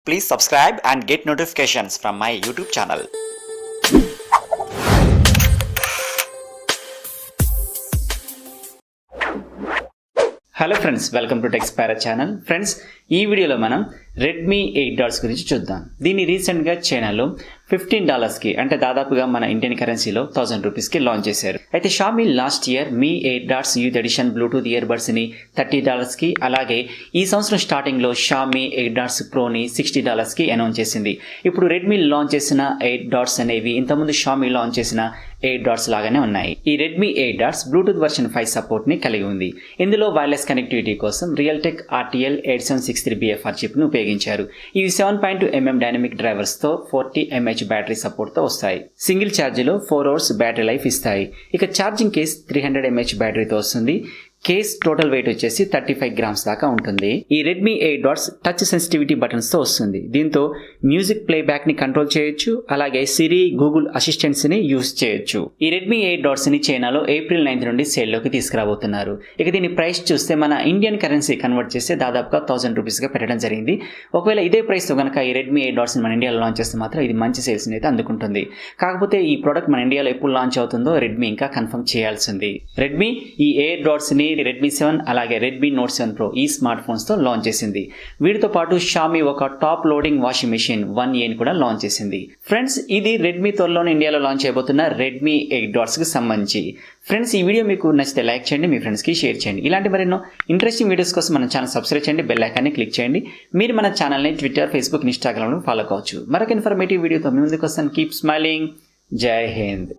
Please subscribe and get notifications from my YouTube channel. Hello friends, welcome to Sparrow channel. Friends, ఈ వీడియోలో మనం Redmi Airdots గురించి చూద్దాం. దీన్ని రీసెంట్గా చైనాలో $15కి అంటే దాదాపుగా మన ఇండియన్ కరెన్సీలో 1000 రూపీస్కి లాంచ్ చేశారు. అయితే షామీ లాస్ట్ ఇయర్ మీ Airdots యూత్ ఎడిషన్ బ్లూటూత్ ఇయర్బడ్స్ని $30కి, అలాగే ఈ సంవత్సరం స్టార్టింగ్లో షామీ Airdots ప్రోని $60కి అనౌన్స్ చేసింది. ఇప్పుడు రెడ్మీ లాంచ్ చేసిన Airdots అనేవి ఇంతకుముందు షామీ లాంచ్ చేసిన Airdots లాగానే ఉన్నాయి. ఈ Redmi Airdots బ్లూటూత్ వర్షన్ 5 సపోర్ట్ని కలిగి ఉంది. ఇందులో వైర్లెస్ కనెక్టివిటీ కోసం రియల్టెక్ RTL 8763BFR చిప్ను ఉపయోగించారు. ఇవి 7.2mm డైనమిక్ డ్రైవర్స్తో 40mAh బ్యాటరీ సపోర్ట్తో వస్తాయి. సింగిల్ ఛార్జీలో 4 hours బ్యాటరీ లైఫ్ ఇస్తాయి. ఇక ఛార్జింగ్ కేస్ 300mAh బ్యాటరీతో వస్తుంది. కేస్ టోటల్ వెయిట్ వచ్చేసి 35 grams దాకా ఉంటుంది. ఈ Redmi Airdots touch sensitivity buttons తో వస్తుంది. దీంతో మ్యూజిక్ ప్లేబ్యాక్ ని కంట్రోల్ చేయొచ్చు, అలాగే సిరి, గూగుల్ అసిస్టెంట్స్ ని యూజ్ చేయొచ్చు. ఈ Redmi Airdots ని చైనాలో April 9 నుండి సేల్ లోకి తీసుకురాబోతున్నారు. ఇక దీని ప్రైస్ చూస్తే మన ఇండియన్ కరెన్సీ కన్వర్ట్ చేస్తే దాదాపుగా 1000 రూపీస్ గా పెట్టడం జరిగింది. ఒకవేళ ఇదే ప్రైస్ తో కనుక ఈ Redmi Airdots ని మన ఇండియాలో లాంచ్ చేస్తే మాత్రం ఇది మంచి సేల్స్ ని అయితే అందుకుంటుంది. కాకపోతే ఈ ప్రోడక్ట్ మన ఇండియాలో ఎప్పుడు లాంచ్ అవుతుందో రెడ్మీ ఇంకా కన్ఫర్మ్ చేయాల్సింది. రెడ్మీ ఈ Airdots ని Redmi 7 అలాగే Redmi Note 7 Pro ఈ స్మార్ట్ ఫోన్స్ తో లాంచ్ చేసింది. వీటితో పాటు షామీ ఒక top loading washing machine 1A కూడా లాంచ్ చేసింది. ఫ్రెండ్స్, ఇది రెడ్మీ త్వరలోనే ఇండియాలో లాంచ్ చేయబోతున్న Redmi Airdots కి సంబంధించి. ఫ్రెండ్స్, ఈ వీడియో మీకు నచ్చితే లైక్ చేయండి, మీ ఫ్రెండ్స్ కి షేర్ చేయండి. ఇలాంటి మరెన్నో ఇంట్రెస్టింగ్ వీడియోస్ కోసం మన ఛానల్ సబ్స్క్రైబ్ చేయండి, బెల్ ఐకాన్ని క్లిక్ చేయండి. మీరు మన ఛానల్ని ట్విట్టర్, ఫేస్బుక్, ఇన్స్టాగ్రామ్ లో ఫాలో కావచ్చు. మరొక ఇన్ఫర్మేటివ్ వీడియోతో మీ ముందుకు వస్తాను. Keep smiling. జై హింద్.